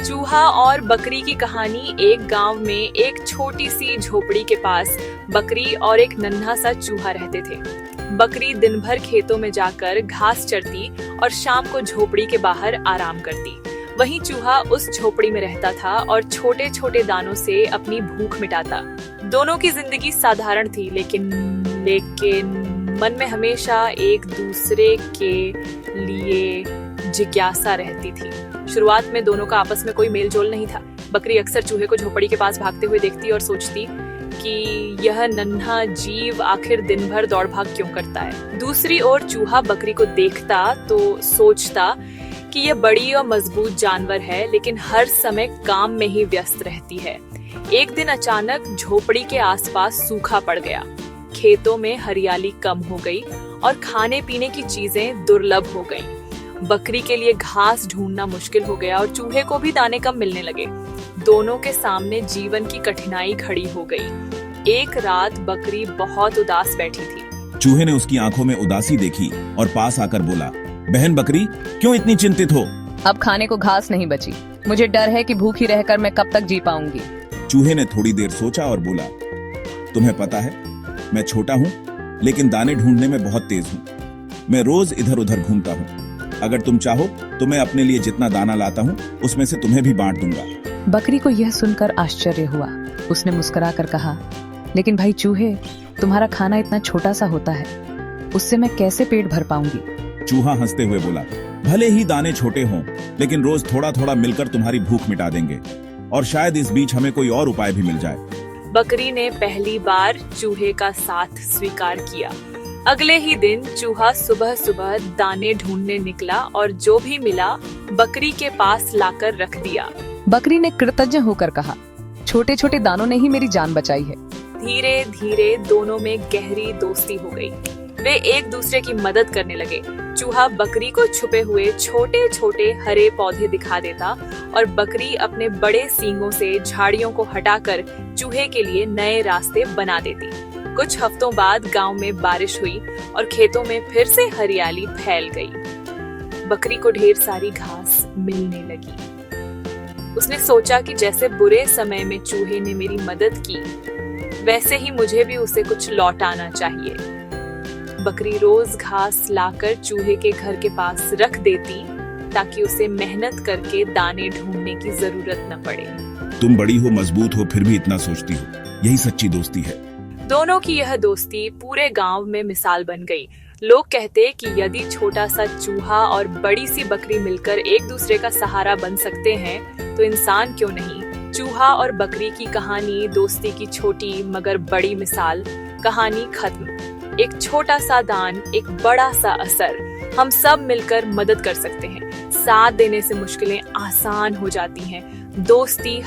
चूहा और बकरी की कहानी। एक गांव में एक छोटी सी झोपड़ी के पास बकरी और एक नन्हा सा चूहा रहते थे। बकरी दिन भर खेतों में जाकर घास चरती और शाम को झोपड़ी के बाहर आराम करती। वहीं चूहा उस झोपड़ी में रहता था और छोटे छोटे दानों से अपनी भूख मिटाता। दोनों की जिंदगी साधारण थी, लेकिन मन में हमेशा एक दूसरे के लिए जिज्ञासा रहती थी। शुरुआत में दोनों का आपस में कोई मेल जोल नहीं था। बकरी अक्सर चूहे को झोपड़ी के पास भागते हुए देखती और सोचती कि यह नन्हा जीव आखिर दिन भर दौड़ भाग क्यों करता है। दूसरी ओर चूहा बकरी को देखता तो सोचता कि यह बड़ी और मजबूत जानवर है, लेकिन हर समय काम में ही व्यस्त रहती है। एक दिन अचानक झोपड़ी के आसपास सूखा पड़ गया। खेतों में हरियाली कम हो गई और खाने पीने की चीजें दुर्लभ हो गईं। बकरी के लिए घास ढूंढना मुश्किल हो गया और चूहे को भी दाने कम मिलने लगे। दोनों के सामने जीवन की कठिनाई खड़ी हो गई। एक रात बकरी बहुत उदास बैठी थी। चूहे ने उसकी आंखों में उदासी देखी और पास आकर बोला, बहन बकरी, क्यों इतनी चिंतित हो? अब खाने को घास नहीं बची। मुझे डर है कि भूखी रहकर मैं कब तक जी पाऊंगी। चूहे ने थोड़ी देर सोचा और बोला, तुम्हें पता है, मैं छोटा हूँ लेकिन दाने ढूंढने में बहुत तेज हूँ। मैं रोज इधर उधर घूमता हूँ। अगर तुम चाहो तो मैं अपने लिए जितना दाना लाता हूँ उसमें से तुम्हें भी बांट दूंगा। बकरी को यह सुनकर आश्चर्य हुआ। उसने मुस्कुराकर कहा, लेकिन भाई चूहे, तुम्हारा खाना इतना छोटा सा होता है, उससे मैं कैसे पेट भर पाऊंगी? चूहा हंसते हुए बोला, भले ही दाने छोटे हों, लेकिन रोज थोड़ा थोड़ा मिलकर तुम्हारी भूख मिटा देंगे और शायद इस बीच हमें कोई और उपाय भी मिल जाए। बकरी ने पहली बार चूहे का साथ स्वीकार किया। अगले ही दिन चूहा सुबह सुबह दाने ढूंढने निकला और जो भी मिला बकरी के पास लाकर रख दिया। बकरी ने कृतज्ञ होकर कहा, छोटे छोटे दानों ने ही मेरी जान बचाई है। धीरे धीरे दोनों में गहरी दोस्ती हो गई। वे एक दूसरे की मदद करने लगे। चूहा बकरी को छुपे हुए छोटे छोटे हरे पौधे दिखा देता और बकरी अपने बड़े सींगों से झाड़ियों को हटाकर चूहे के लिए नए रास्ते बना देती। कुछ हफ्तों बाद गांव में बारिश हुई और खेतों में फिर से हरियाली फैल गई। बकरी को ढेर सारी घास मिलने लगी। उसने सोचा कि जैसे बुरे समय में चूहे ने मेरी मदद की, वैसे ही मुझे भी उसे कुछ लौटाना चाहिए। बकरी रोज घास लाकर चूहे के घर के पास रख देती ताकि उसे मेहनत करके दाने ढूंढने की जरूरत न पड़े। तुम बड़ी हो, मजबूत हो, फिर भी इतना सोचती हो। यही सच्ची दोस्ती है। दोनों की यह दोस्ती पूरे गांव में मिसाल बन गई। लोग कहते कि यदि छोटा सा चूहा और बड़ी सी बकरी मिलकर एक दूसरे का सहारा बन सकते हैं, तो इंसान क्यों नहीं। चूहा और बकरी की कहानी, दोस्ती की छोटी मगर बड़ी मिसाल। कहानी खत्म। एक छोटा सा दान, एक बड़ा सा असर। हम सब मिलकर मदद कर सकते हैं। साथ देने से मुश्किलें आसान हो जाती हैं। दोस्ती